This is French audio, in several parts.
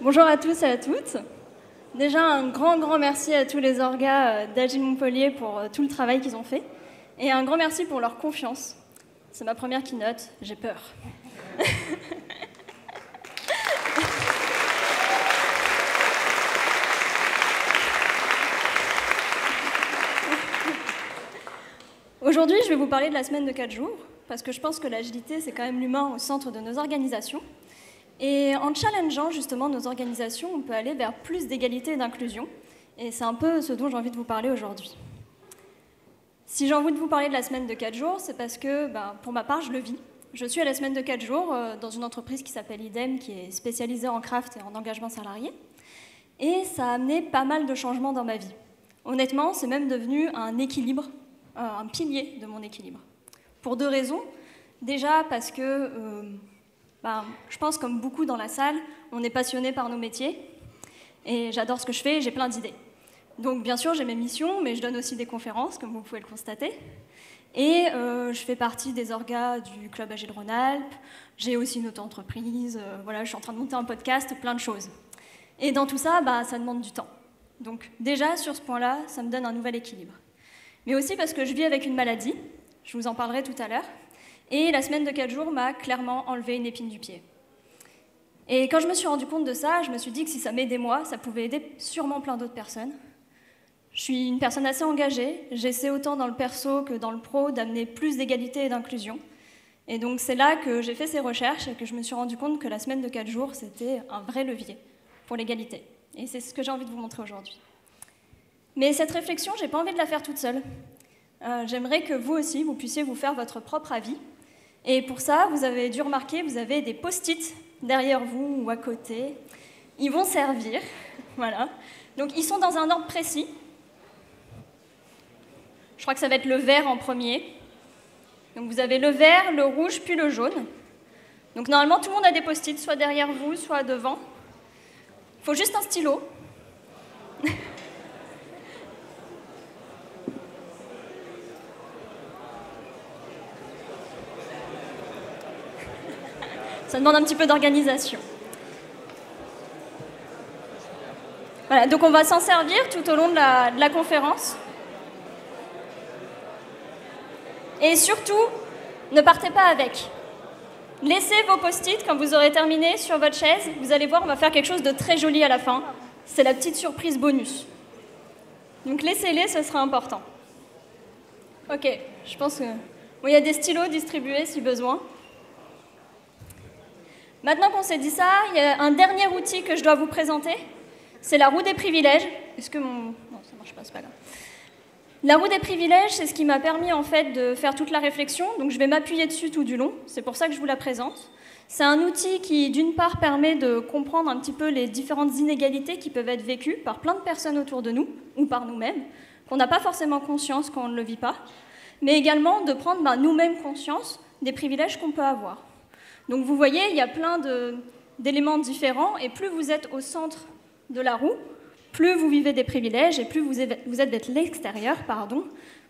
Bonjour à tous et à toutes. Déjà, un grand merci à tous les orgas d'Agile Montpellier pour tout le travail qu'ils ont fait. Et un grand merci pour leur confiance. C'est ma première keynote, j'ai peur. Aujourd'hui, je vais vous parler de la semaine de 4 jours, parce que je pense que l'agilité, c'est quand même l'humain au centre de nos organisations. Et en challengeant justement nos organisations, on peut aller vers plus d'égalité et d'inclusion. Et c'est un peu ce dont j'ai envie de vous parler aujourd'hui. Si j'ai envie de vous parler de la semaine de 4 jours, c'est parce que, pour ma part, je le vis. Je suis à la semaine de 4 jours dans une entreprise qui s'appelle IDEM, qui est spécialisée en craft et en engagement salarié. Et ça a amené pas mal de changements dans ma vie. Honnêtement, c'est même devenu un équilibre, un pilier de mon équilibre. Pour 2 raisons. Déjà parce que, je pense comme beaucoup dans la salle, on est passionné par nos métiers. Et j'adore ce que je fais et j'ai plein d'idées. Donc bien sûr, j'ai mes missions, mais je donne aussi des conférences, comme vous pouvez le constater. Et je fais partie des orgas du Club Agile Rhône-Alpes. J'ai aussi une auto-entreprise. Je suis en train de monter un podcast, plein de choses. Et dans tout ça, ça demande du temps. Donc déjà, sur ce point-là, ça me donne un nouvel équilibre. Mais aussi parce que je vis avec une maladie. Je vous en parlerai tout à l'heure. Et la semaine de 4 jours m'a clairement enlevé une épine du pied. Et quand je me suis rendu compte de ça, je me suis dit que si ça m'aidait moi, ça pouvait aider sûrement plein d'autres personnes. Je suis une personne assez engagée, j'essaie autant dans le perso que dans le pro d'amener plus d'égalité et d'inclusion. Et donc c'est là que j'ai fait ces recherches et que je me suis rendu compte que la semaine de 4 jours, c'était un vrai levier pour l'égalité. Et c'est ce que j'ai envie de vous montrer aujourd'hui. Mais cette réflexion, j'ai pas envie de la faire toute seule. J'aimerais que vous aussi, vous puissiez vous faire votre propre avis. Et pour ça, vous avez dû remarquer, vous avez des post-it derrière vous ou à côté. Ils vont servir, voilà. Donc ils sont dans un ordre précis. Je crois que ça va être le vert en premier. Donc vous avez le vert, le rouge, puis le jaune. Donc normalement, tout le monde a des post-it, soit derrière vous, soit devant. Il faut juste un stylo. Ça demande un petit peu d'organisation. Voilà, donc on va s'en servir tout au long de la conférence. Et surtout, ne partez pas avec. Laissez vos post-it quand vous aurez terminé sur votre chaise. Vous allez voir, on va faire quelque chose de très joli à la fin. C'est la petite surprise bonus. Donc laissez-les, ce sera important. Ok, je pense que... Bon, il y a des stylos distribués si besoin. Maintenant qu'on s'est dit ça, il y a un dernier outil que je dois vous présenter. C'est la roue des privilèges. Est-ce que mon... Non, ça marche pas, c'est pas grave. La roue des privilèges, c'est ce qui m'a permis en fait de faire toute la réflexion. Donc je vais m'appuyer dessus tout du long. C'est pour ça que je vous la présente. C'est un outil qui, d'une part, permet de comprendre un petit peu les différentes inégalités qui peuvent être vécues par plein de personnes autour de nous, ou par nous-mêmes, qu'on n'a pas forcément conscience quand on ne le vit pas, mais également de prendre nous-mêmes conscience des privilèges qu'on peut avoir. Donc vous voyez, il y a plein d'éléments différents, et plus vous êtes au centre de la roue, plus vous vivez des privilèges, et plus vous êtes de l'extérieur,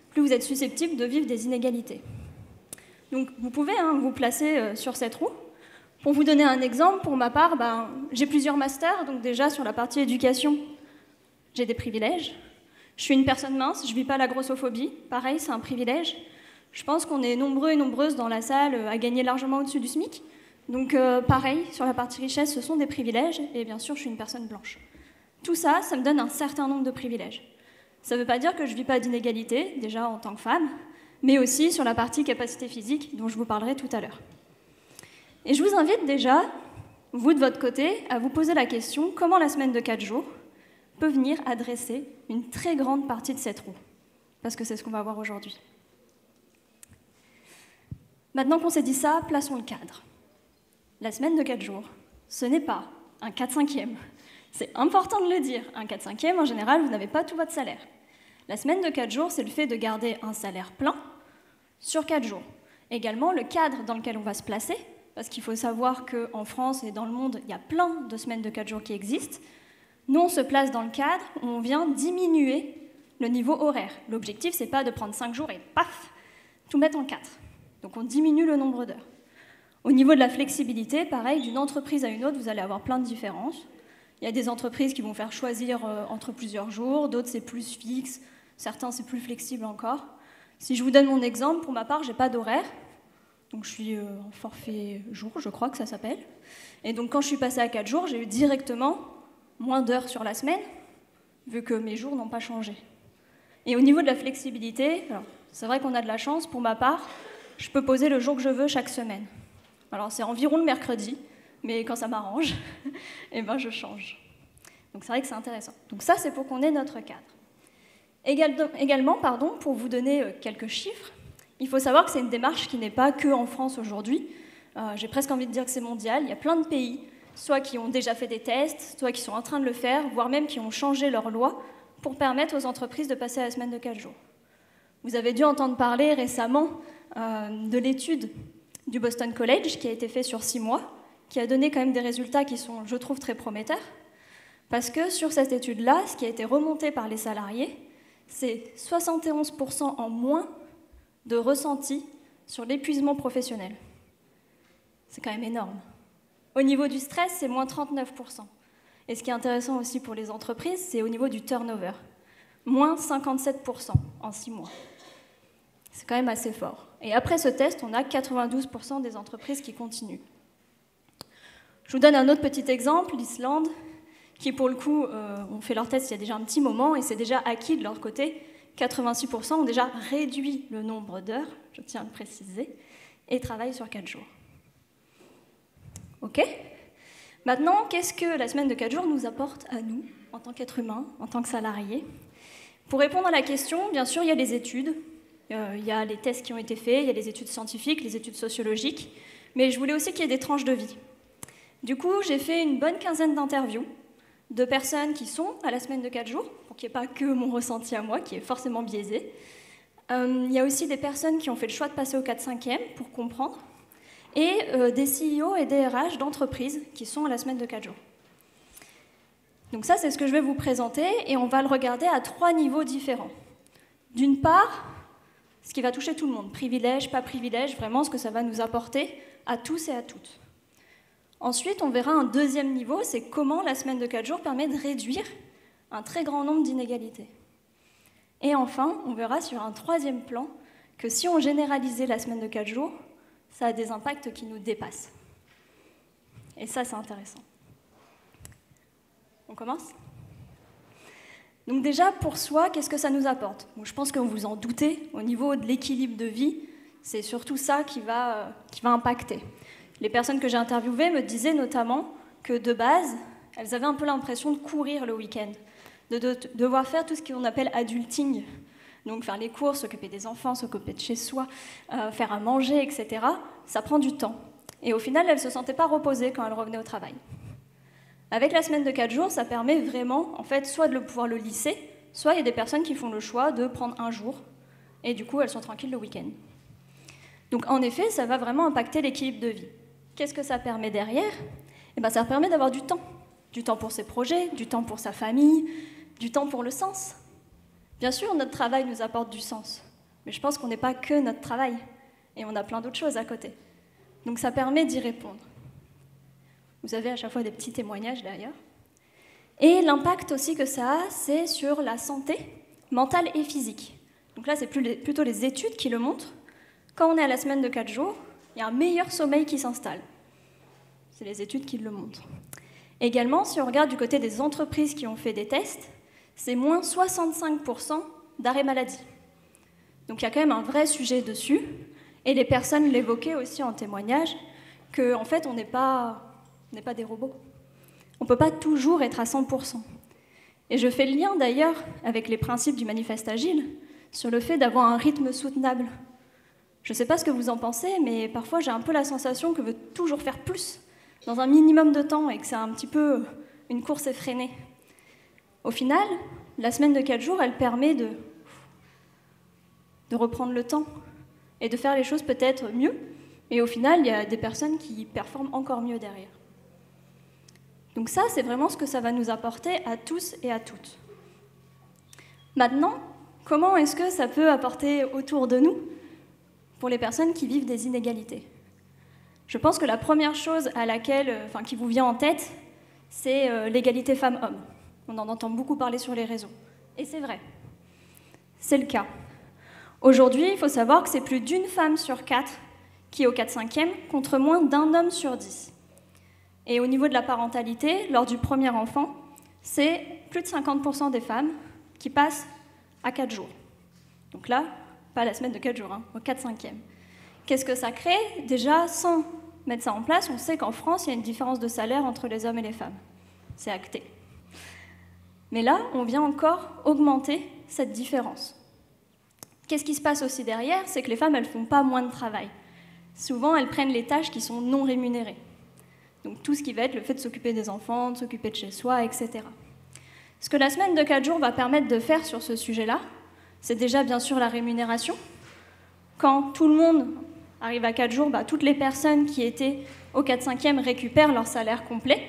plus vous êtes susceptible de vivre des inégalités. Donc vous pouvez vous placer sur cette roue. Pour vous donner un exemple, pour ma part, j'ai plusieurs masters, donc déjà sur la partie éducation, j'ai des privilèges. Je suis une personne mince, je ne vis pas la grossophobie, pareil, c'est un privilège. Je pense qu'on est nombreux et nombreuses dans la salle à gagner largement au-dessus du SMIC. Donc pareil, sur la partie richesse, ce sont des privilèges, et bien sûr, je suis une personne blanche. Tout ça, ça me donne un certain nombre de privilèges. Ça ne veut pas dire que je ne vis pas d'inégalité, déjà en tant que femme, mais aussi sur la partie capacité physique, dont je vous parlerai tout à l'heure. Et je vous invite déjà, vous de votre côté, à vous poser la question comment la semaine de 4 jours peut venir adresser une très grande partie de cette roue, parce que c'est ce qu'on va voir aujourd'hui. Maintenant qu'on s'est dit ça, plaçons le cadre. La semaine de 4 jours, ce n'est pas un 4/5e. C'est important de le dire. Un 4/5e, en général, vous n'avez pas tout votre salaire. La semaine de 4 jours, c'est le fait de garder un salaire plein sur 4 jours. Également, le cadre dans lequel on va se placer, parce qu'il faut savoir qu'en France et dans le monde, il y a plein de semaines de 4 jours qui existent. Nous, on se place dans le cadre où on vient diminuer le niveau horaire. L'objectif, c'est pas de prendre 5 jours et paf, tout mettre en 4. Donc on diminue le nombre d'heures. Au niveau de la flexibilité, pareil, d'une entreprise à une autre, vous allez avoir plein de différences. Il y a des entreprises qui vont faire choisir entre plusieurs jours, d'autres c'est plus fixe, certains c'est plus flexible encore. Si je vous donne mon exemple, pour ma part, je n'ai pas d'horaire, donc je suis en forfait jour, je crois que ça s'appelle. Et donc quand je suis passée à 4 jours, j'ai eu directement moins d'heures sur la semaine, vu que mes jours n'ont pas changé. Et au niveau de la flexibilité, c'est vrai qu'on a de la chance, pour ma part, je peux poser le jour que je veux chaque semaine. Alors c'est environ le mercredi, mais quand ça m'arrange, eh ben je change. Donc c'est vrai que c'est intéressant. Donc ça, c'est pour qu'on ait notre cadre. Également, pour vous donner quelques chiffres, il faut savoir que c'est une démarche qui n'est pas que en France aujourd'hui. J'ai presque envie de dire que c'est mondial. Il y a plein de pays, soit qui ont déjà fait des tests, soit qui sont en train de le faire, voire même qui ont changé leurs lois pour permettre aux entreprises de passer à la semaine de 4 jours. Vous avez dû entendre parler récemment de l'étude du Boston College qui a été faite sur 6 mois, qui a donné quand même des résultats qui sont, je trouve, très prometteurs. Parce que sur cette étude-là, ce qui a été remonté par les salariés, c'est 71% en moins de ressenti sur l'épuisement professionnel. C'est quand même énorme. Au niveau du stress, c'est moins 39%. Et ce qui est intéressant aussi pour les entreprises, c'est au niveau du turnover. Moins 57% en 6 mois. C'est quand même assez fort. Et après ce test, on a 92% des entreprises qui continuent. Je vous donne un autre petit exemple, l'Islande, qui pour le coup ont fait leur test il y a déjà un petit moment et c'est déjà acquis de leur côté. 86% ont déjà réduit le nombre d'heures, je tiens à le préciser, et travaillent sur 4 jours. Ok ? Maintenant, qu'est-ce que la semaine de 4 jours nous apporte à nous, en tant qu'êtres humains, en tant que salariés ? Pour répondre à la question, bien sûr, il y a les études, il y a les tests qui ont été faits, il y a les études scientifiques, les études sociologiques, mais je voulais aussi qu'il y ait des tranches de vie. Du coup, j'ai fait une bonne quinzaine d'interviews de personnes qui sont à la semaine de 4 jours, pour qu'il n'y ait pas que mon ressenti à moi, qui est forcément biaisé. Il y a aussi des personnes qui ont fait le choix de passer au 4/5e pour comprendre, et des CEO et des RH d'entreprises qui sont à la semaine de 4 jours. Donc ça, c'est ce que je vais vous présenter, et on va le regarder à 3 niveaux différents. D'une part, ce qui va toucher tout le monde, privilège, pas privilège, vraiment ce que ça va nous apporter à tous et à toutes. Ensuite, on verra un deuxième niveau, c'est comment la semaine de 4 jours permet de réduire un très grand nombre d'inégalités. Et enfin, on verra sur un troisième plan que si on généralisait la semaine de 4 jours, ça a des impacts qui nous dépassent. Et ça, c'est intéressant. On commence ? Donc déjà, pour soi, qu'est-ce que ça nous apporte ? Bon, je pense que vous vous en doutez, au niveau de l'équilibre de vie, c'est surtout ça qui va impacter. Les personnes que j'ai interviewées me disaient notamment que de base, elles avaient un peu l'impression de courir le week-end, de devoir faire tout ce qu'on appelle adulting, donc faire les courses, s'occuper des enfants, s'occuper de chez soi, faire à manger, etc. Ça prend du temps. Et au final, elles ne se sentaient pas reposées quand elles revenaient au travail. Avec la semaine de 4 jours, ça permet vraiment, en fait, soit de pouvoir le lisser, soit il y a des personnes qui font le choix de prendre un jour, et du coup, elles sont tranquilles le week-end. Donc, en effet, ça va vraiment impacter l'équilibre de vie. Qu'est-ce que ça permet derrière ? Eh bien, ça permet d'avoir du temps pour ses projets, du temps pour sa famille, du temps pour le sens. Bien sûr, notre travail nous apporte du sens, mais je pense qu'on n'est pas que notre travail, et on a plein d'autres choses à côté. Donc ça permet d'y répondre. Vous avez à chaque fois des petits témoignages d'ailleurs. Et l'impact aussi que ça a, c'est sur la santé mentale et physique. Donc là, c'est plutôt les études qui le montrent. Quand on est à la semaine de 4 jours, il y a un meilleur sommeil qui s'installe. C'est les études qui le montrent. Également, si on regarde du côté des entreprises qui ont fait des tests, c'est moins 65% d'arrêt maladie. Donc il y a quand même un vrai sujet dessus. Et les personnes l'évoquaient aussi en témoignage, qu'en fait, on n'est pas des robots. On ne peut pas toujours être à 100%. Et je fais le lien d'ailleurs avec les principes du manifeste agile sur le fait d'avoir un rythme soutenable. Je ne sais pas ce que vous en pensez, mais parfois j'ai un peu la sensation que je veux toujours faire plus dans un minimum de temps et que c'est un petit peu une course effrénée. Au final, la semaine de 4 jours, elle permet de reprendre le temps et de faire les choses peut-être mieux. Et au final, il y a des personnes qui performent encore mieux derrière. Donc ça, c'est vraiment ce que ça va nous apporter à tous et à toutes. Maintenant, comment est-ce que ça peut apporter autour de nous pour les personnes qui vivent des inégalités ? Je pense que la première chose qui vous vient en tête, c'est l'égalité femmes-hommes. On en entend beaucoup parler sur les réseaux. Et c'est vrai, c'est le cas. Aujourd'hui, il faut savoir que c'est plus d'une femme sur 4 qui est au 4/5e, contre moins d'un homme sur 10. Et au niveau de la parentalité, lors du premier enfant, c'est plus de 50% des femmes qui passent à 4 jours. Donc là, pas la semaine de 4 jours, hein, au 4/5e. Qu'est-ce que ça crée? Déjà, sans mettre ça en place, on sait qu'en France, il y a une différence de salaire entre les hommes et les femmes. C'est acté. Mais là, on vient encore augmenter cette différence. Qu'est-ce qui se passe aussi derrière? C'est que les femmes, elles ne font pas moins de travail. Souvent, elles prennent les tâches qui sont non rémunérées. Donc tout ce qui va être le fait de s'occuper des enfants, de s'occuper de chez soi, etc. Ce que la semaine de 4 jours va permettre de faire sur ce sujet-là, c'est déjà bien sûr la rémunération. Quand tout le monde arrive à 4 jours, toutes les personnes qui étaient au 4/5e récupèrent leur salaire complet.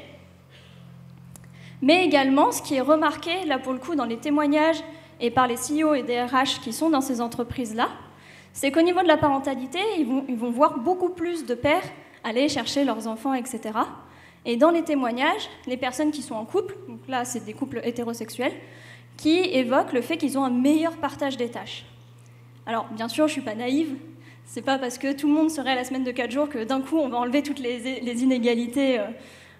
Mais également, ce qui est remarqué, là pour le coup, dans les témoignages et par les CEO et des RH qui sont dans ces entreprises-là, c'est qu'au niveau de la parentalité, ils vont voir beaucoup plus de pères aller chercher leurs enfants, etc. Et dans les témoignages, les personnes qui sont en couple, donc là c'est des couples hétérosexuels, qui évoquent le fait qu'ils ont un meilleur partage des tâches. Alors bien sûr, je ne suis pas naïve, c'est pas parce que tout le monde serait à la semaine de 4 jours que d'un coup on va enlever toutes les inégalités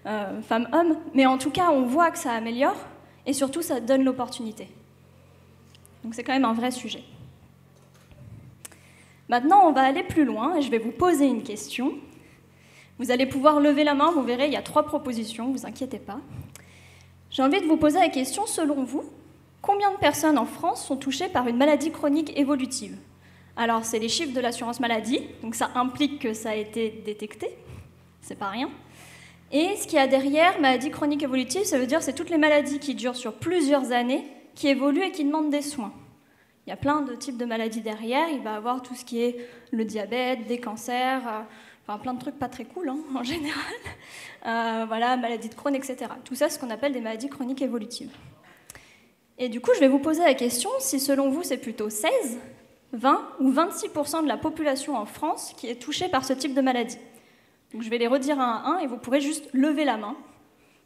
femmes-hommes, mais en tout cas on voit que ça améliore, et surtout ça donne l'opportunité. Donc c'est quand même un vrai sujet. Maintenant on va aller plus loin, et je vais vous poser une question. Vous allez pouvoir lever la main, vous verrez, il y a 3 propositions, ne vous inquiétez pas. J'ai envie de vous poser la question, selon vous, combien de personnes en France sont touchées par une maladie chronique évolutive? Alors, c'est les chiffres de l'assurance maladie, donc ça implique que ça a été détecté, c'est pas rien. Et ce qu'il y a derrière, maladie chronique évolutive, ça veut dire que c'est toutes les maladies qui durent sur plusieurs années, qui évoluent et qui demandent des soins. Il y a plein de types de maladies derrière, il va y avoir tout ce qui est le diabète, des cancers, enfin plein de trucs pas très cool en général, voilà, maladie de Crohn, etc. Tout ça, c'est ce qu'on appelle des maladies chroniques évolutives. Et du coup, je vais vous poser la question, si selon vous, c'est plutôt 16, 20 ou 26% de la population en France qui est touchée par ce type de maladie. Donc je vais les redire un à un et vous pourrez juste lever la main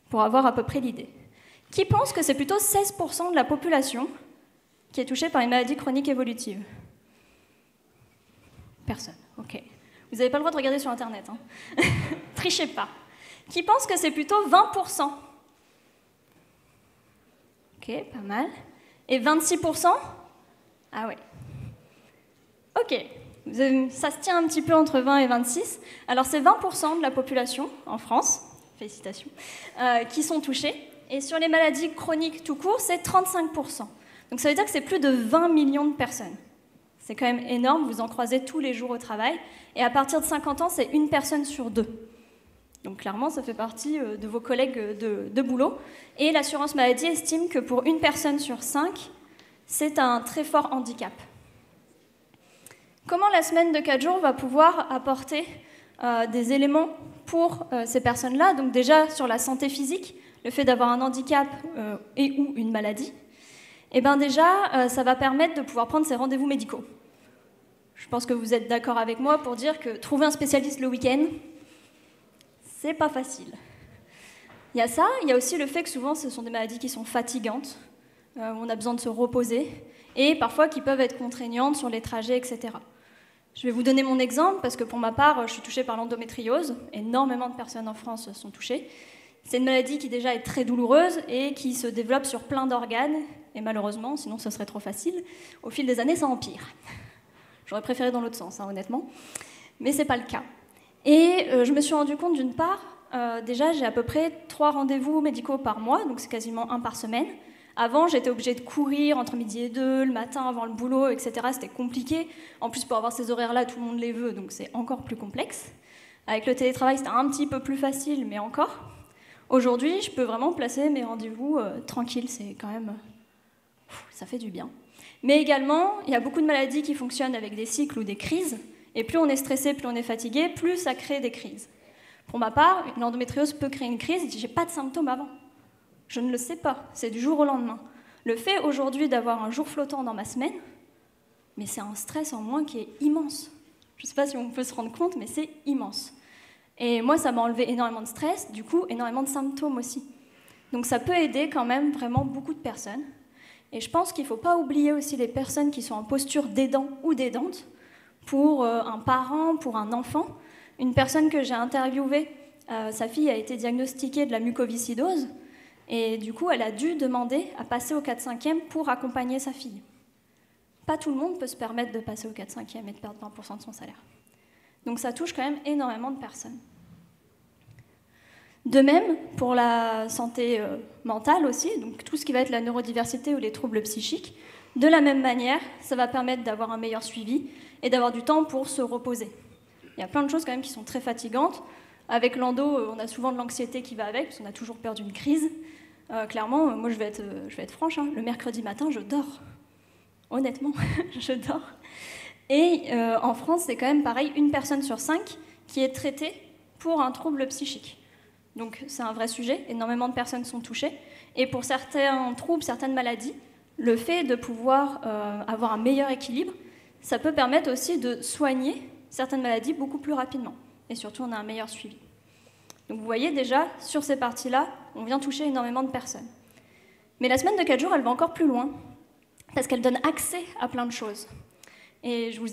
pour avoir à peu près l'idée. Qui pense que c'est plutôt 16% de la population qui est touchée par une maladie chronique évolutive? Personne, ok. Vous n'avez pas le droit de regarder sur Internet, hein. Trichez pas. Qui pense que c'est plutôt 20%? Ok, pas mal. Et 26%? Ah ouais. Ok, ça se tient un petit peu entre 20 et 26. Alors c'est 20% de la population en France, félicitations, qui sont touchés. Et sur les maladies chroniques tout court, c'est 35%. Donc ça veut dire que c'est plus de 20 millions de personnes. C'est quand même énorme, vous en croisez tous les jours au travail. Et à partir de 50 ans, c'est 1 personne sur 2. Donc clairement, ça fait partie de vos collègues de boulot. Et l'assurance maladie estime que pour 1 personne sur 5, c'est un très fort handicap. Comment la semaine de 4 jours va pouvoir apporter des éléments pour ces personnes-là? Donc déjà, sur la santé physique, le fait d'avoir un handicap et ou une maladie, eh bien déjà, ça va permettre de pouvoir prendre ses rendez-vous médicaux. Je pense que vous êtes d'accord avec moi pour dire que trouver un spécialiste le week-end, c'est pas facile. Il y a ça, il y a aussi le fait que souvent ce sont des maladies qui sont fatigantes, où on a besoin de se reposer, et parfois qui peuvent être contraignantes sur les trajets, etc. Je vais vous donner mon exemple, parce que pour ma part, je suis touchée par l'endométriose, énormément de personnes en France sont touchées. C'est une maladie qui déjà est très douloureuse et qui se développe sur plein d'organes, et malheureusement, sinon ce serait trop facile, au fil des années ça empire. J'aurais préféré dans l'autre sens, hein, honnêtement, mais c'est pas le cas. Et je me suis rendu compte d'une part, déjà j'ai à peu près 3 rendez-vous médicaux par mois, donc c'est quasiment 1 par semaine. Avant, j'étais obligée de courir entre midi et 2, le matin avant le boulot, etc. C'était compliqué. En plus, pour avoir ces horaires-là, tout le monde les veut, donc c'est encore plus complexe. Avec le télétravail, c'était un petit peu plus facile, mais encore. Aujourd'hui, je peux vraiment placer mes rendez-vous tranquilles, c'est quand même... ça fait du bien. Mais également, il y a beaucoup de maladies qui fonctionnent avec des cycles ou des crises, et plus on est stressé, plus on est fatigué, plus ça crée des crises. Pour ma part, l'endométriose peut créer une crise, et j'ai pas de symptômes avant. Je ne le sais pas, c'est du jour au lendemain. Le fait aujourd'hui d'avoir un jour flottant dans ma semaine, mais c'est un stress en moins qui est immense. Je ne sais pas si on peut se rendre compte, mais c'est immense. Et moi, ça m'a enlevé énormément de stress, du coup, énormément de symptômes aussi. Donc ça peut aider quand même vraiment beaucoup de personnes. Et je pense qu'il ne faut pas oublier aussi les personnes qui sont en posture d'aidant ou d'aidante. Pour un parent, pour un enfant, une personne que j'ai interviewée, sa fille a été diagnostiquée de la mucoviscidose et du coup elle a dû demander à passer au 4/5e pour accompagner sa fille. Pas tout le monde peut se permettre de passer au 4/5e et de perdre 20% de son salaire. Donc ça touche quand même énormément de personnes. De même, pour la santé mentale aussi, donc tout ce qui va être la neurodiversité ou les troubles psychiques, de la même manière, ça va permettre d'avoir un meilleur suivi et d'avoir du temps pour se reposer. Il y a plein de choses quand même qui sont très fatigantes. Avec l'endo, on a souvent de l'anxiété qui va avec, parce qu'on a toujours peur d'une crise. Clairement, moi je vais être franche, hein, le mercredi matin, je dors. Honnêtement, je dors. Et en France, c'est quand même pareil, 1 personne sur 5 qui est traitée pour un trouble psychique. Donc c'est un vrai sujet, énormément de personnes sont touchées. Et pour certains troubles, certaines maladies, le fait de pouvoir avoir un meilleur équilibre, ça peut permettre aussi de soigner certaines maladies beaucoup plus rapidement. Et surtout, on a un meilleur suivi. Donc vous voyez déjà, sur ces parties-là, on vient toucher énormément de personnes. Mais la semaine de 4 jours, elle va encore plus loin, parce qu'elle donne accès à plein de choses. Et je vous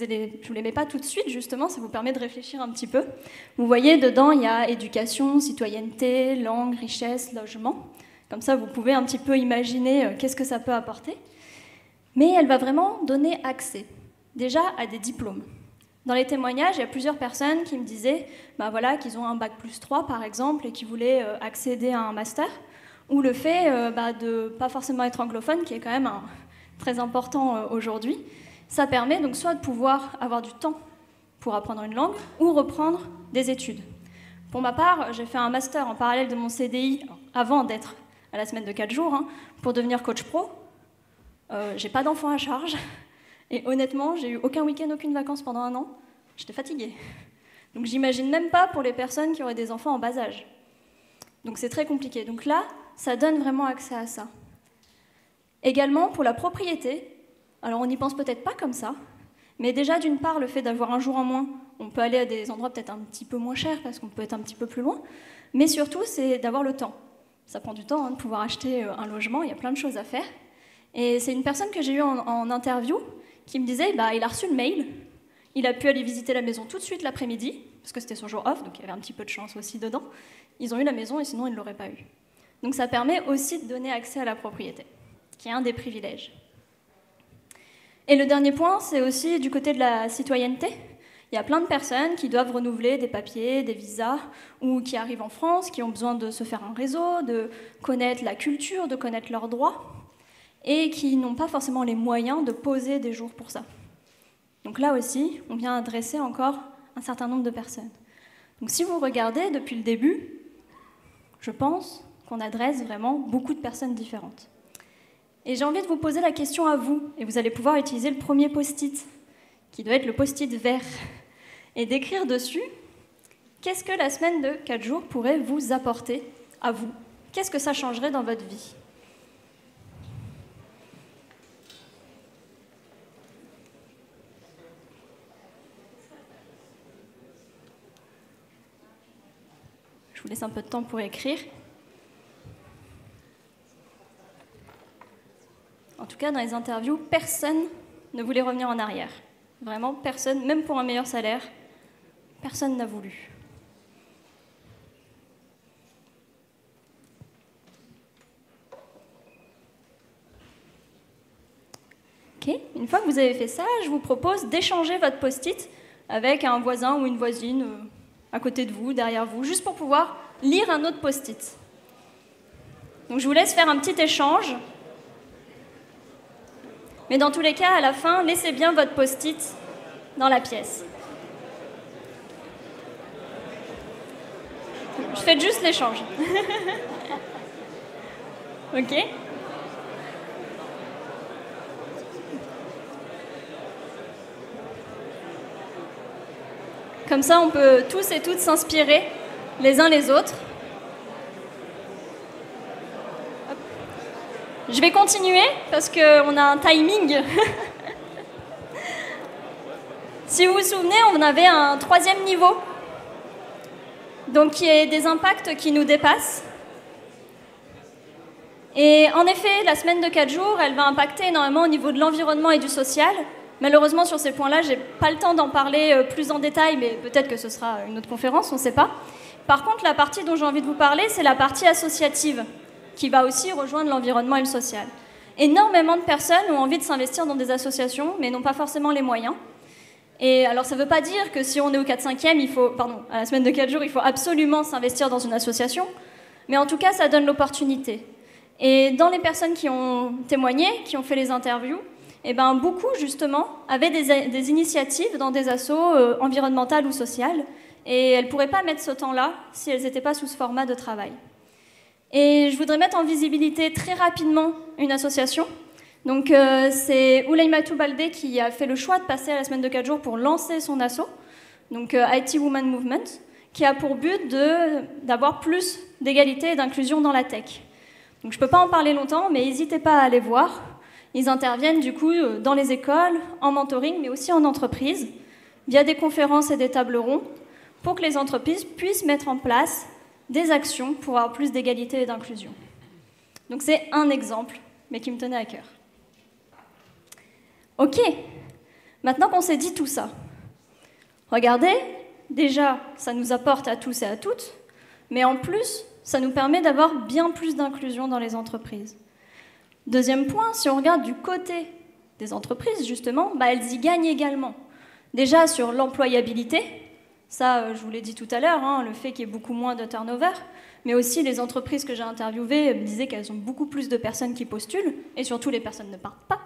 les mets pas tout de suite, justement, ça vous permet de réfléchir un petit peu. Vous voyez, dedans, il y a éducation, citoyenneté, langue, richesse, logement. Comme ça, vous pouvez un petit peu imaginer qu'est-ce que ça peut apporter. Mais elle va vraiment donner accès, déjà, à des diplômes. Dans les témoignages, il y a plusieurs personnes qui me disaient voilà, qu'ils ont un bac+3, par exemple, et qui voulaient accéder à un master, ou le fait de ne pas forcément être anglophone, qui est quand même très important aujourd'hui. Ça permet donc soit de pouvoir avoir du temps pour apprendre une langue, ou reprendre des études. Pour ma part, j'ai fait un master en parallèle de mon CDI, avant d'être à la semaine de 4 jours, pour devenir coach pro. J'ai pas d'enfants à charge. Et honnêtement, j'ai eu aucun week-end, aucune vacances pendant 1 an. J'étais fatiguée. Donc j'imagine même pas pour les personnes qui auraient des enfants en bas âge. Donc c'est très compliqué. Donc là, ça donne vraiment accès à ça. Également pour la propriété. Alors on n'y pense peut-être pas comme ça, mais déjà d'une part, le fait d'avoir un jour en moins, on peut aller à des endroits peut-être un petit peu moins chers parce qu'on peut être un petit peu plus loin, mais surtout c'est d'avoir le temps. Ça prend du temps de pouvoir acheter un logement, il y a plein de choses à faire. Et c'est une personne que j'ai eue en interview qui me disait, il a reçu le mail, il a pu aller visiter la maison tout de suite l'après-midi, parce que c'était son jour off, donc il y avait un petit peu de chance aussi dedans. Ils ont eu la maison et sinon ils ne l'auraient pas eu. Donc ça permet aussi de donner accès à la propriété, qui est un des privilèges. Et le dernier point, c'est aussi du côté de la citoyenneté. Il y a plein de personnes qui doivent renouveler des papiers, des visas, ou qui arrivent en France, qui ont besoin de se faire un réseau, de connaître la culture, de connaître leurs droits, et qui n'ont pas forcément les moyens de poser des jours pour ça. Donc là aussi, on vient adresser encore un certain nombre de personnes. Donc si vous regardez depuis le début, je pense qu'on adresse vraiment beaucoup de personnes différentes. Et j'ai envie de vous poser la question à vous, et vous allez pouvoir utiliser le premier post-it, qui doit être le post-it vert, et d'écrire dessus qu'est-ce que la semaine de 4 jours pourrait vous apporter à vous. Qu'est-ce que ça changerait dans votre vie? Je vous laisse un peu de temps pour écrire. En tout cas, dans les interviews, personne ne voulait revenir en arrière. Vraiment, personne, même pour un meilleur salaire, personne n'a voulu. Ok, une fois que vous avez fait ça, je vous propose d'échanger votre post-it avec un voisin ou une voisine à côté de vous, derrière vous, juste pour pouvoir lire un autre post-it. Donc je vous laisse faire un petit échange. Mais dans tous les cas, à la fin, laissez bien votre post-it dans la pièce. Je fais juste l'échange. Ok ? Comme ça, on peut tous et toutes s'inspirer les uns les autres. Je vais continuer parce qu'on a un timing. Si vous vous souvenez, on avait un 3e niveau, donc qui est des impacts qui nous dépassent. Et en effet, la semaine de 4 jours, elle va impacter énormément au niveau de l'environnement et du social. Malheureusement, sur ces points-là, je n'ai pas le temps d'en parler plus en détail, mais peut-être que ce sera une autre conférence, on ne sait pas. Par contre, la partie dont j'ai envie de vous parler, c'est la partie associative, qui va aussi rejoindre l'environnement et le social. Énormément de personnes ont envie de s'investir dans des associations, mais n'ont pas forcément les moyens. Et alors, ça ne veut pas dire que si on est au 4/5e, à la semaine de 4 jours, il faut absolument s'investir dans une association, mais en tout cas, ça donne l'opportunité. Et dans les personnes qui ont témoigné, qui ont fait les interviews, eh ben, beaucoup, justement, avaient des initiatives dans des assos environnementales ou sociales, et elles ne pourraient pas mettre ce temps-là si elles n'étaient pas sous ce format de travail. Et je voudrais mettre en visibilité très rapidement une association. Donc, c'est Oulaimatou Baldé qui a fait le choix de passer à la semaine de 4 jours pour lancer son asso, donc IT Women Movement, qui a pour but d'avoir plus d'égalité et d'inclusion dans la tech. Donc, je ne peux pas en parler longtemps, mais n'hésitez pas à aller voir. Ils interviennent du coup dans les écoles, en mentoring, mais aussi en entreprise, via des conférences et des tables rondes, pour que les entreprises puissent mettre en place des actions pour avoir plus d'égalité et d'inclusion. Donc c'est un exemple, mais qui me tenait à cœur. Ok, maintenant qu'on s'est dit tout ça, regardez, déjà, ça nous apporte à tous et à toutes, mais en plus, ça nous permet d'avoir bien plus d'inclusion dans les entreprises. Deuxième point, si on regarde du côté des entreprises, justement, elles y gagnent également. Déjà sur l'employabilité, ça, je vous l'ai dit tout à l'heure, le fait qu'il y ait beaucoup moins de turnover, mais aussi les entreprises que j'ai interviewées me disaient qu'elles ont beaucoup plus de personnes qui postulent, et surtout les personnes ne partent pas.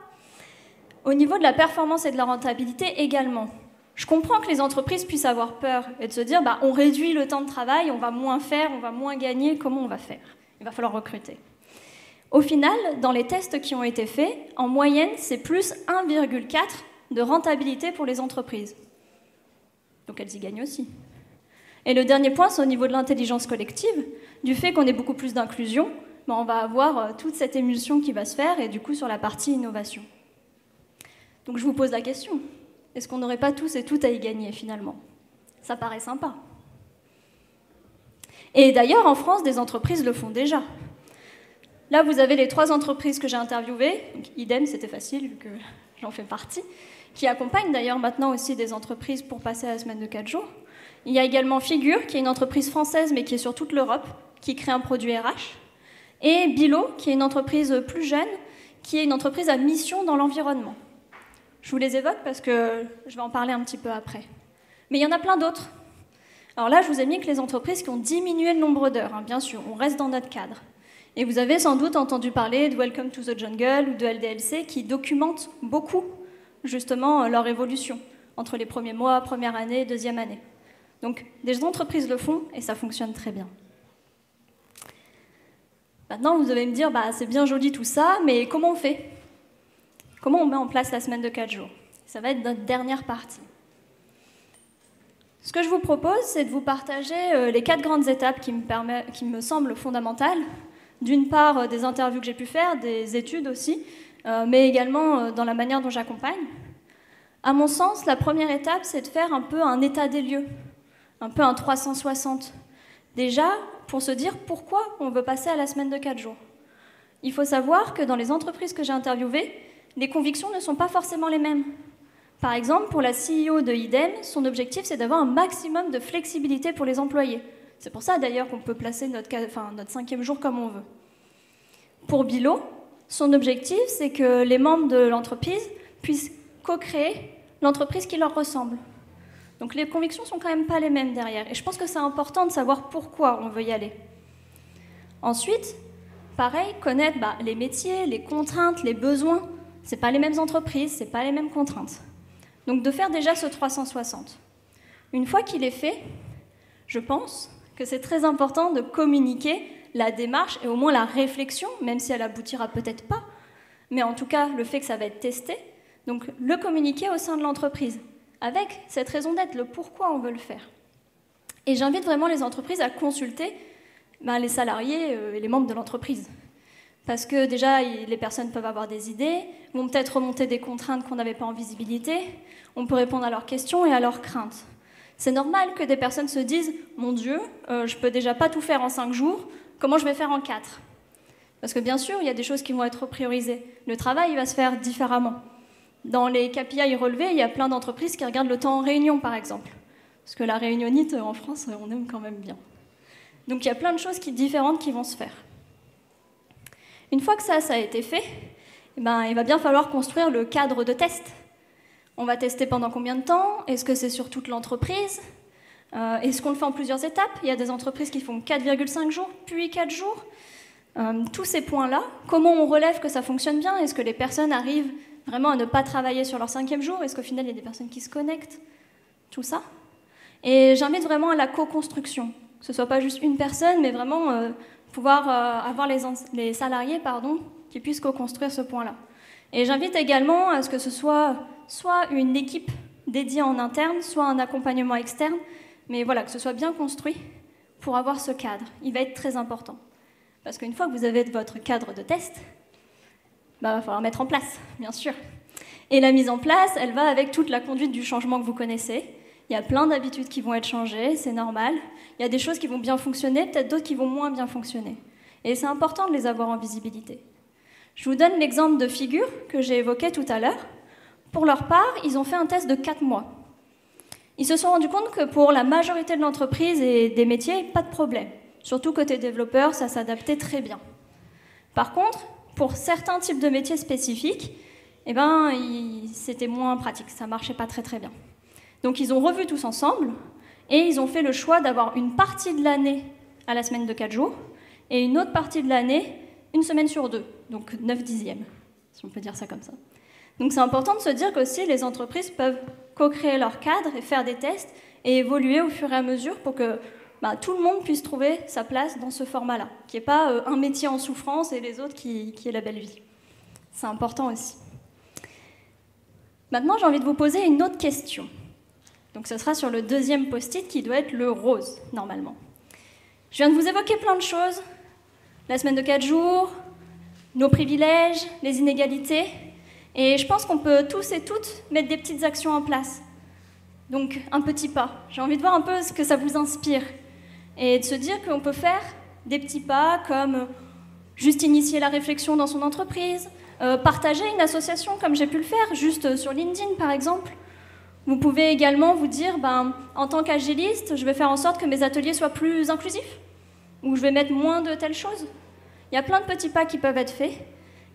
Au niveau de la performance et de la rentabilité également. Je comprends que les entreprises puissent avoir peur et de se dire on réduit le temps de travail, on va moins faire, on va moins gagner, comment on va faire? Il va falloir recruter. Au final, dans les tests qui ont été faits, en moyenne, c'est plus 1,4 de rentabilité pour les entreprises. Donc elles y gagnent aussi. Et le dernier point, c'est au niveau de l'intelligence collective. Du fait qu'on ait beaucoup plus d'inclusion, on va avoir toute cette émulsion qui va se faire, et du coup sur la partie innovation. Donc je vous pose la question, est-ce qu'on n'aurait pas tous et toutes à y gagner finalement? Ça paraît sympa. Et d'ailleurs, en France, des entreprises le font déjà. Là, vous avez les 3 entreprises que j'ai interviewées, donc idem, c'était facile vu que j'en fais partie, qui accompagnent d'ailleurs maintenant aussi des entreprises pour passer à la semaine de 4 jours. Il y a également Figure, qui est une entreprise française, mais qui est sur toute l'Europe, qui crée un produit RH. Et Bilo, qui est une entreprise plus jeune, qui est une entreprise à mission dans l'environnement. Je vous les évoque parce que je vais en parler un petit peu après. Mais il y en a plein d'autres. Alors là, je vous ai mis que les entreprises qui ont diminué le nombre d'heures, bien sûr, on reste dans notre cadre. Et vous avez sans doute entendu parler de Welcome to the Jungle ou de LDLC qui documentent beaucoup, justement, leur évolution entre les premiers mois, première année, deuxième année. Donc, des entreprises le font et ça fonctionne très bien. Maintenant, vous allez me dire, c'est bien joli tout ça, mais comment on fait? Comment on met en place la semaine de 4 jours? Ça va être notre dernière partie. Ce que je vous propose, c'est de vous partager les 4 grandes étapes qui me semblent fondamentales. D'une part, des interviews que j'ai pu faire, des études aussi, mais également dans la manière dont j'accompagne. À mon sens, la première étape, c'est de faire un peu un état des lieux, un peu un 360. Déjà, pour se dire pourquoi on veut passer à la semaine de 4 jours. Il faut savoir que dans les entreprises que j'ai interviewées, les convictions ne sont pas forcément les mêmes. Par exemple, pour la CEO de IDEM, son objectif, c'est d'avoir un maximum de flexibilité pour les employés. C'est pour ça, d'ailleurs, qu'on peut placer notre 5e jour comme on veut. Pour Bilo, son objectif, c'est que les membres de l'entreprise puissent co-créer l'entreprise qui leur ressemble. Donc les convictions ne sont quand même pas les mêmes derrière. Et je pense que c'est important de savoir pourquoi on veut y aller. Ensuite, pareil, connaître les métiers, les contraintes, les besoins. Ce n'est pas les mêmes entreprises, ce n'est pas les mêmes contraintes. Donc de faire déjà ce 360. Une fois qu'il est fait, je pense que c'est très important de communiquer la démarche et au moins la réflexion, même si elle aboutira peut-être pas, mais en tout cas le fait que ça va être testé, donc le communiquer au sein de l'entreprise, avec cette raison d'être, le pourquoi on veut le faire. Et j'invite vraiment les entreprises à consulter les salariés et les membres de l'entreprise. Parce que déjà, les personnes peuvent avoir des idées, vont peut-être remonter des contraintes qu'on n'avait pas en visibilité, on peut répondre à leurs questions et à leurs craintes. C'est normal que des personnes se disent « Mon Dieu, je peux déjà pas tout faire en 5 jours, comment je vais faire en 4 ?» Parce que bien sûr, il y a des choses qui vont être priorisées. Le travail va se faire différemment. Dans les KPI relevés, il y a plein d'entreprises qui regardent le temps en réunion, par exemple. Parce que la réunionnite, en France, on aime quand même bien. Donc il y a plein de choses différentes qui vont se faire. Une fois que ça a été fait, il va bien falloir construire le cadre de test. On va tester pendant combien de temps? Est-ce que c'est sur toute l'entreprise? Est-ce qu'on le fait en plusieurs étapes? Il y a des entreprises qui font 4,5 jours, puis 4 jours. Tous ces points-là, comment on relève que ça fonctionne bien? Est-ce que les personnes arrivent vraiment à ne pas travailler sur leur 5e jour? Est-ce qu'au final, il y a des personnes qui se connectent? Tout ça. Et j'invite vraiment à la co-construction. Que ce ne soit pas juste une personne, mais vraiment pouvoir avoir les salariés qui puissent co-construire ce point-là. Et j'invite également à ce que ce soit une équipe dédiée en interne, soit un accompagnement externe, mais voilà, que ce soit bien construit pour avoir ce cadre. Il va être très important. Parce qu'une fois que vous avez votre cadre de test, il va falloir mettre en place, bien sûr. Et la mise en place, elle va avec toute la conduite du changement que vous connaissez. Il y a plein d'habitudes qui vont être changées, c'est normal. Il y a des choses qui vont bien fonctionner, peut-être d'autres qui vont moins bien fonctionner. Et c'est important de les avoir en visibilité. Je vous donne l'exemple de Figure que j'ai évoqué tout à l'heure. Pour leur part, ils ont fait un test de 4 mois. Ils se sont rendus compte que pour la majorité de l'entreprise et des métiers, pas de problème. Surtout côté développeur, ça s'adaptait très bien. Par contre, pour certains types de métiers spécifiques, c'était moins pratique, ça ne marchait pas très bien. Donc ils ont revu tous ensemble et ils ont fait le choix d'avoir une partie de l'année à la semaine de 4 jours et une autre partie de l'année, une semaine sur 2, donc 9/10, si on peut dire ça comme ça. Donc c'est important de se dire qu'aussi les entreprises peuvent co-créer leur cadre et faire des tests et évoluer au fur et à mesure pour que tout le monde puisse trouver sa place dans ce format-là, qu'il n'y ait pas un métier en souffrance et les autres qui aient la belle vie. C'est important aussi. Maintenant, j'ai envie de vous poser une autre question. Donc ce sera sur le 2e post-it qui doit être le rose, normalement. Je viens de vous évoquer plein de choses. La semaine de 4 jours, nos privilèges, les inégalités. Et je pense qu'on peut tous et toutes mettre des petites actions en place. Donc un petit pas. J'ai envie de voir un peu ce que ça vous inspire. Et de se dire qu'on peut faire des petits pas comme juste initier la réflexion dans son entreprise, partager une association comme j'ai pu le faire, juste sur LinkedIn par exemple. Vous pouvez également vous dire, en tant qu'agiliste, je vais faire en sorte que mes ateliers soient plus inclusifs, ou je vais mettre moins de telles choses. Il y a plein de petits pas qui peuvent être faits.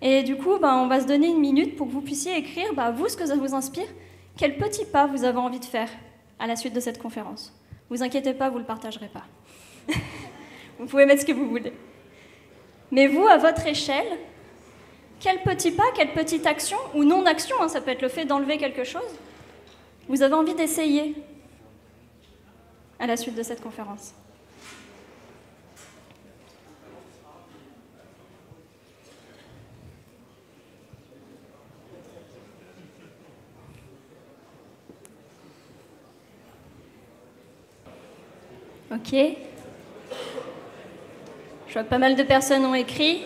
Et du coup, on va se donner une minute pour que vous puissiez écrire, vous, ce que ça vous inspire, quel petit pas vous avez envie de faire à la suite de cette conférence. Vous inquiétez pas, vous ne le partagerez pas. Vous pouvez mettre ce que vous voulez. Mais vous, à votre échelle, quel petit pas, quelle petite action, ou non-action, ça peut être le fait d'enlever quelque chose, vous avez envie d'essayer à la suite de cette conférence? Ok. Je vois que pas mal de personnes ont écrit.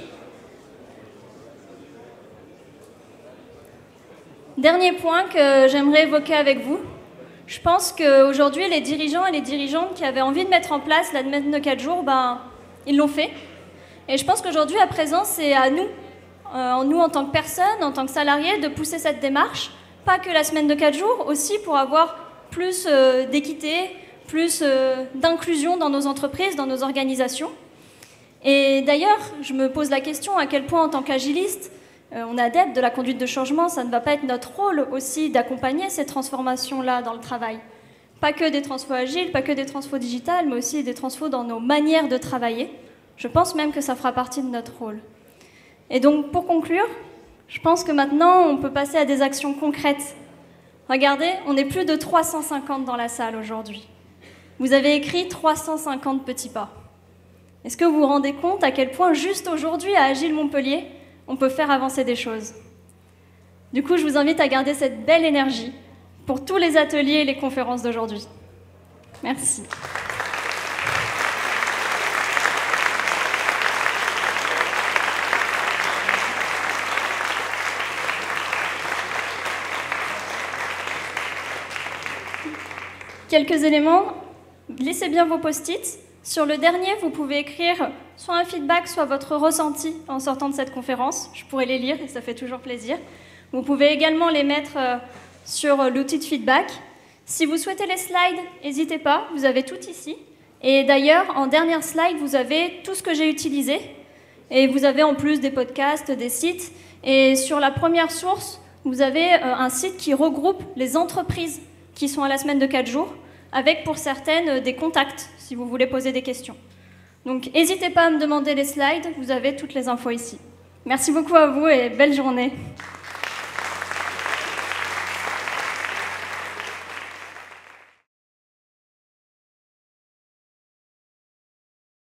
Dernier point que j'aimerais évoquer avec vous. Je pense qu'aujourd'hui, les dirigeants et les dirigeantes qui avaient envie de mettre en place la semaine de 4 jours, ils l'ont fait. Et je pense qu'aujourd'hui, à présent, c'est à nous, nous en tant que personnes, en tant que salariés, de pousser cette démarche. Pas que la semaine de 4 jours, aussi pour avoir plus d'équité, plus d'inclusion dans nos entreprises, dans nos organisations. Et d'ailleurs, je me pose la question à quel point, en tant qu'agiliste, on est adepte de la conduite de changement, ça ne va pas être notre rôle aussi d'accompagner ces transformations-là dans le travail. Pas que des transfos agiles, pas que des transfos digitales, mais aussi des transfos dans nos manières de travailler. Je pense même que ça fera partie de notre rôle. Et donc, pour conclure, je pense que maintenant, on peut passer à des actions concrètes. Regardez, on est plus de 350 dans la salle aujourd'hui. Vous avez écrit 350 petits pas. Est-ce que vous vous rendez compte à quel point, juste aujourd'hui, à Agile Montpellier, on peut faire avancer des choses? Du coup, je vous invite à garder cette belle énergie pour tous les ateliers et les conférences d'aujourd'hui. Merci. Quelques éléments. Laissez bien vos post-it. Sur le dernier, vous pouvez écrire soit un feedback, soit votre ressenti en sortant de cette conférence. Je pourrais les lire et ça fait toujours plaisir. Vous pouvez également les mettre sur l'outil de feedback. Si vous souhaitez les slides, n'hésitez pas, vous avez tout ici. Et d'ailleurs, en dernière slide, vous avez tout ce que j'ai utilisé. Et vous avez en plus des podcasts, des sites. Et sur la première source, vous avez un site qui regroupe les entreprises qui sont à la semaine de 4 jours, avec pour certaines des contacts, si vous voulez poser des questions. Donc n'hésitez pas à me demander les slides, vous avez toutes les infos ici. Merci beaucoup à vous et belle journée.